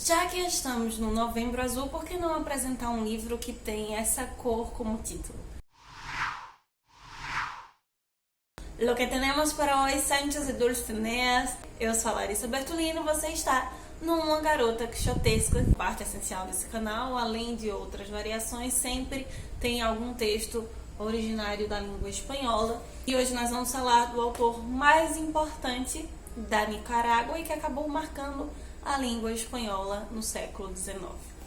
Já que estamos no Novembro Azul, por que não apresentar um livro que tem essa cor como título? Lo que tenemos para hoy, Sanchos e Dulcineas. Eu sou a Larissa Bertolino, você está numa Garota Quixotesca. Parte essencial desse canal, além de outras variações, sempre tem algum texto originário da língua espanhola. E hoje nós vamos falar do autor mais importante da Nicarágua e que acabou marcando a língua espanhola no século XIX.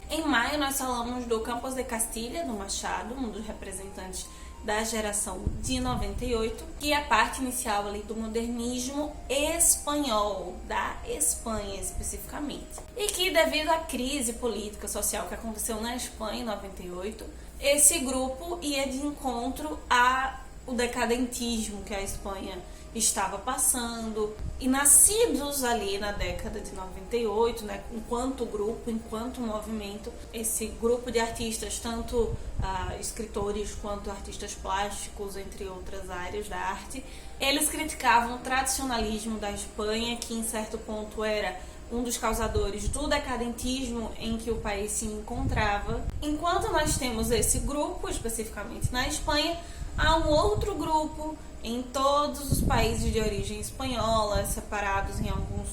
Em maio nós falamos do Campos de Castilha, do Machado, um dos representantes da geração de 98, que é a parte inicial ali do modernismo espanhol, da Espanha especificamente. E que devido à crise política social que aconteceu na Espanha em 98, esse grupo ia de encontro ao decadentismo que a Espanha estava passando, e nascidos ali na década de 98, né, enquanto grupo, enquanto movimento, esse grupo de artistas, tanto escritores quanto artistas plásticos, entre outras áreas da arte, eles criticavam o tradicionalismo da Espanha, que em certo ponto era um dos causadores do decadentismo em que o país se encontrava. Enquanto nós temos esse grupo, especificamente na Espanha, há um outro grupo em todos os países de origem espanhola, separados em alguns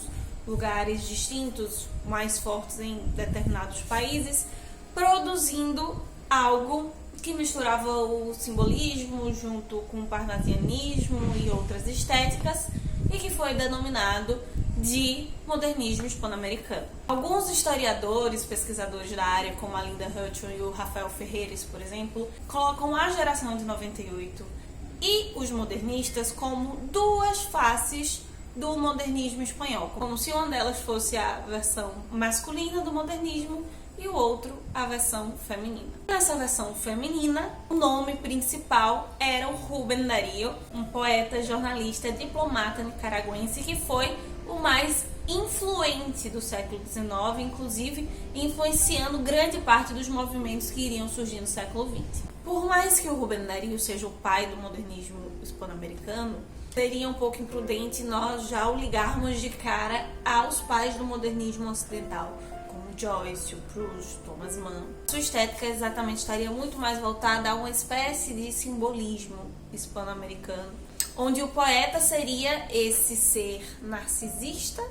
lugares distintos, mais fortes em determinados países, produzindo algo que misturava o simbolismo junto com o parnasianismo e outras estéticas e que foi denominado de modernismo hispano-americano. Alguns historiadores, pesquisadores da área, como a Linda Hutton e o Rafael Ferreira, por exemplo, colocam a geração de 98 e os modernistas como duas faces do modernismo espanhol, como se uma delas fosse a versão masculina do modernismo e o outro a versão feminina. Nessa versão feminina, o nome principal era o Rubén Darío, um poeta, jornalista, diplomata nicaragüense que foi o mais influente do século XIX, inclusive influenciando grande parte dos movimentos que iriam surgir no século XX. Por mais que o Rubén Darío seja o pai do modernismo hispano-americano, seria um pouco imprudente nós já o ligarmos de cara aos pais do modernismo ocidental, como Joyce, o Proust, Thomas Mann. Sua estética exatamente estaria muito mais voltada a uma espécie de simbolismo hispano-americano, onde o poeta seria esse ser narcisista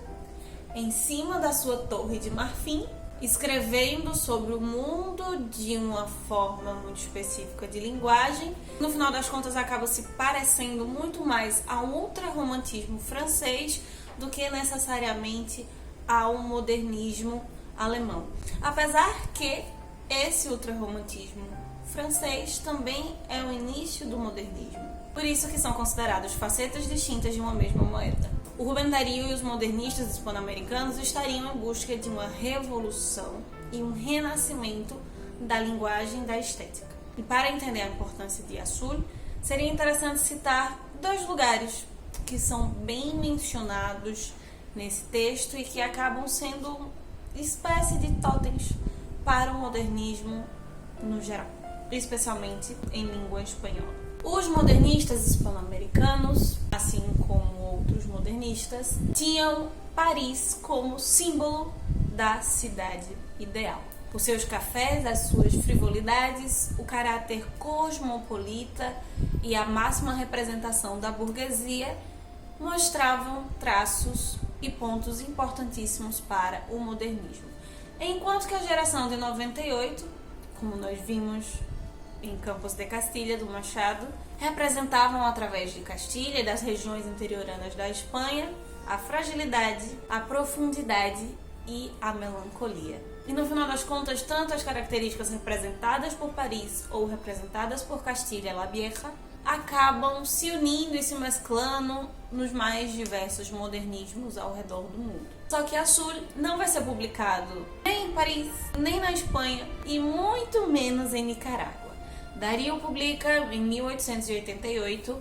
em cima da sua torre de marfim, escrevendo sobre o mundo de uma forma muito específica de linguagem. No final das contas, acaba se parecendo muito mais a um ultrarromantismo francês do que necessariamente a um modernismo alemão. Apesar que esse ultrarromantismo francês também é o início do modernismo. Por isso que são consideradas facetas distintas de uma mesma moeda. O Rubén Darío e os modernistas hispano-americanos estariam em busca de uma revolução e um renascimento da linguagem e da estética. E para entender a importância de Azul, seria interessante citar dois lugares que são bem mencionados nesse texto e que acabam sendo espécie de totens para o modernismo no geral, especialmente em língua espanhola. Os modernistas hispano-americanos, assim como outros modernistas, tinham Paris como símbolo da cidade ideal. Os seus cafés, as suas frivolidades, o caráter cosmopolita e a máxima representação da burguesia mostravam traços e pontos importantíssimos para o modernismo. Enquanto que a geração de 98, como nós vimos em Campos de Castilha, do Machado, representavam através de Castilha e das regiões interioranas da Espanha a fragilidade, a profundidade e a melancolia. E no final das contas, tanto as características representadas por Paris ou representadas por Castilha-La Vieja acabam se unindo e se mesclando nos mais diversos modernismos ao redor do mundo. Só que Azul não vai ser publicado nem em Paris, nem na Espanha e muito menos em Nicarágua. Darío publica em 1888,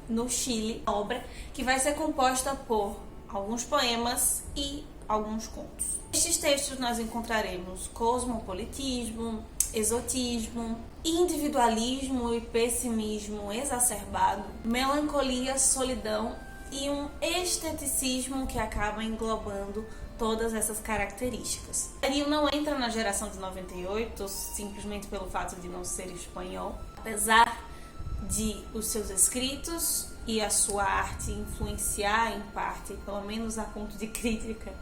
no Chile, a obra que vai ser composta por alguns poemas e alguns contos. Nestes textos nós encontraremos cosmopolitismo, exotismo, individualismo e pessimismo exacerbado, melancolia, solidão e um esteticismo que acaba englobando todas essas características. Dario não entra na geração de 98 simplesmente pelo fato de não ser espanhol, apesar de os seus escritos e a sua arte influenciar em parte, pelo menos a ponto de crítica,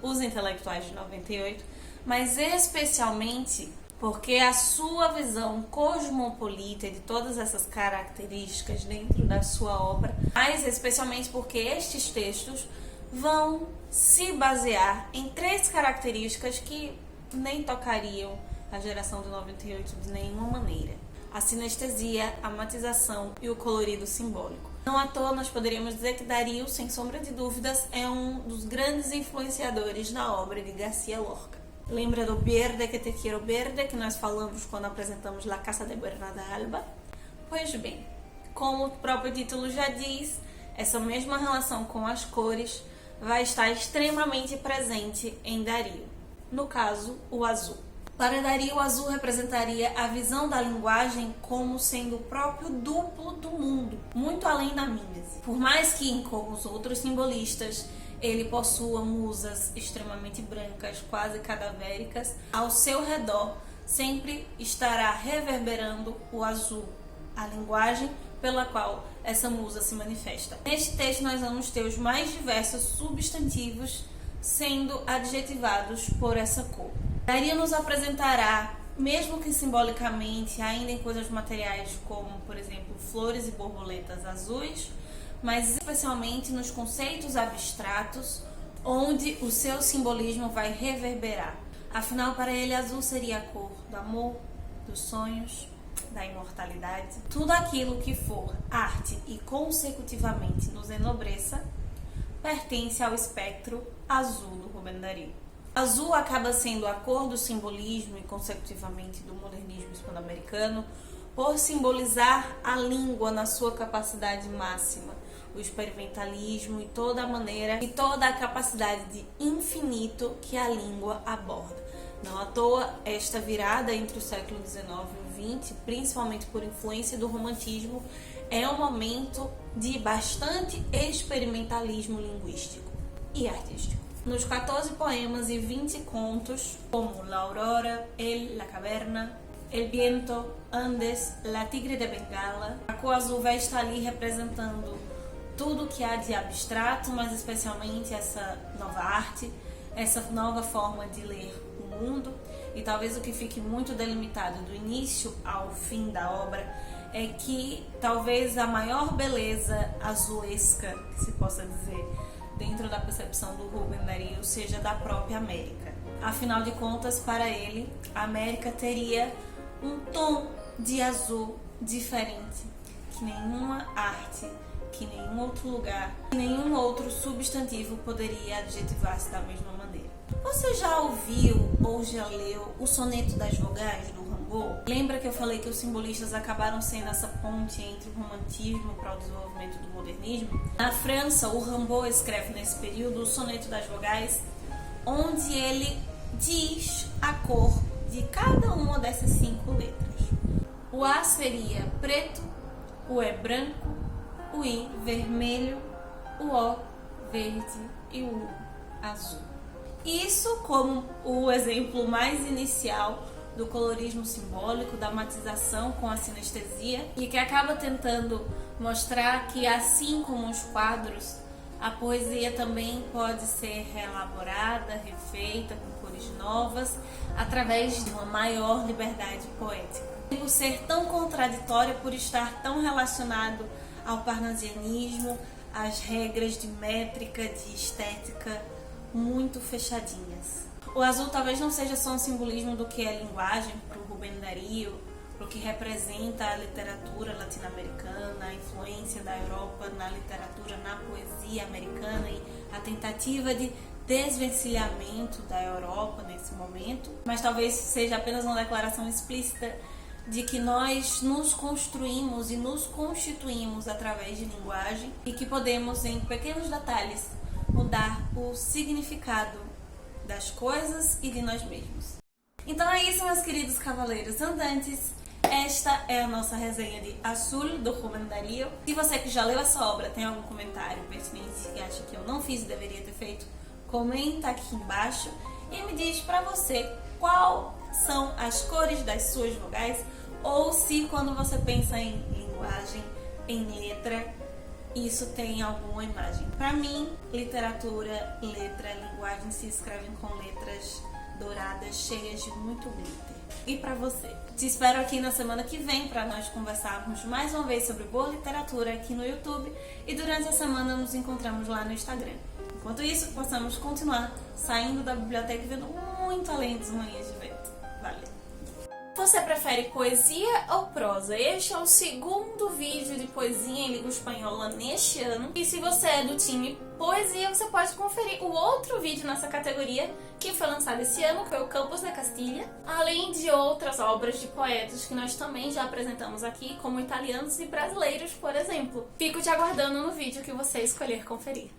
os intelectuais de 98, mas especialmente porque a sua visão cosmopolita de todas essas características dentro da sua obra, mas especialmente porque estes textos vão se basear em 3 características que nem tocariam a geração de 98 de nenhuma maneira: a sinestesia, a matização e o colorido simbólico. Não à toa nós poderíamos dizer que Dario, sem sombra de dúvidas, é um dos grandes influenciadores na obra de García Lorca. Lembra do Verde que te quiero verde, que nós falamos quando apresentamos La Casa de Bernarda Alba? Pois bem, como o próprio título já diz, essa mesma relação com as cores vai estar extremamente presente em Dario. No caso, o azul. Para Dario, o azul representaria a visão da linguagem como sendo o próprio duplo do mundo, muito além da mímese. Por mais que, como os outros simbolistas, ele possua musas extremamente brancas, quase cadavéricas, ao seu redor sempre estará reverberando o azul, a linguagem pela qual essa musa se manifesta. Neste texto nós vamos ter os mais diversos substantivos sendo adjetivados por essa cor. Dario nos apresentará, mesmo que simbolicamente, ainda em coisas materiais como, por exemplo, flores e borboletas azuis, mas especialmente nos conceitos abstratos, onde o seu simbolismo vai reverberar. Afinal, para ele, azul seria a cor do amor, dos sonhos, da imortalidade. Tudo aquilo que for arte e consecutivamente nos enobreça, pertence ao espectro azul do Rubem Dario. Azul acaba sendo a cor do simbolismo e, consecutivamente, do modernismo hispano-americano, por simbolizar a língua na sua capacidade máxima, o experimentalismo e toda a maneira e toda a capacidade de infinito que a língua aborda. Não à toa, esta virada entre o século XIX e o XX, principalmente por influência do romantismo, é um momento de bastante experimentalismo linguístico e artístico. Nos 14 poemas e 20 contos, como La Aurora, La Caverna, El Viento, Andes, La Tigre de Bengala, a cor azul vai estar ali representando tudo que há de abstrato, mas especialmente essa nova arte, essa nova forma de ler o mundo. E talvez o que fique muito delimitado do início ao fim da obra é que talvez a maior beleza azuesca, que se possa dizer, dentro da percepção do Rubem Dario, seja da própria América. Afinal de contas, para ele, a América teria um tom de azul diferente, que nenhuma arte, que nenhum outro lugar, que nenhum outro substantivo poderia adjetivar-se da mesma maneira. Você já ouviu ou já leu o Soneto das Vogais, do Rimbaud? Lembra que eu falei que os simbolistas acabaram sendo essa ponte entre o romantismo para o desenvolvimento do modernismo? Na França, o Rimbaud escreve nesse período o Soneto das Vogais, onde ele diz a cor de cada uma dessas 5 letras. O A seria preto, o E branco, o I vermelho, o O verde e o U azul. Isso como o exemplo mais inicial do colorismo simbólico, da matização com a sinestesia, e que acaba tentando mostrar que, assim como os quadros, a poesia também pode ser reelaborada, refeita com cores novas, através de uma maior liberdade poética. Por ser tão contraditória, por estar tão relacionado ao parnasianismo, às regras de métrica, de estética muito fechadinhas. O azul talvez não seja só um simbolismo do que é linguagem para o Rubem Dario, para o que representa a literatura latino-americana, a influência da Europa na literatura, na poesia americana e a tentativa de desvencilhamento da Europa nesse momento, mas talvez seja apenas uma declaração explícita de que nós nos construímos e nos constituímos através de linguagem e que podemos, em pequenos detalhes, mudar o significado das coisas e de nós mesmos. Então é isso, meus queridos cavaleiros andantes. Esta é a nossa resenha de Azul, do Rubem Dario. Se você que já leu essa obra tem algum comentário pertinente que acha que eu não fiz e deveria ter feito, Comenta aqui embaixo e me diz pra você qual são as cores das suas vogais, ou se quando você pensa em linguagem, em letra, isso tem alguma imagem. Pra mim, literatura, letra, linguagem se escrevem com letras douradas, cheias de muito glitter. E pra você? Te espero aqui na semana que vem para nós conversarmos mais uma vez sobre boa literatura aqui no YouTube, e durante a semana nos encontramos lá no Instagram. Enquanto isso, possamos continuar saindo da biblioteca e vendo muito além dos Manhãs de Vento. Valeu! Você prefere poesia ou prosa? Este é o segundo vídeo de poesia em língua espanhola neste ano. E se você é do time poesia, você pode conferir o outro vídeo nessa categoria que foi lançado esse ano, que foi o Campos de Castilha, além de outras obras de poetas que nós também já apresentamos aqui, como italianos e brasileiros, por exemplo. Fico te aguardando no vídeo que você escolher conferir.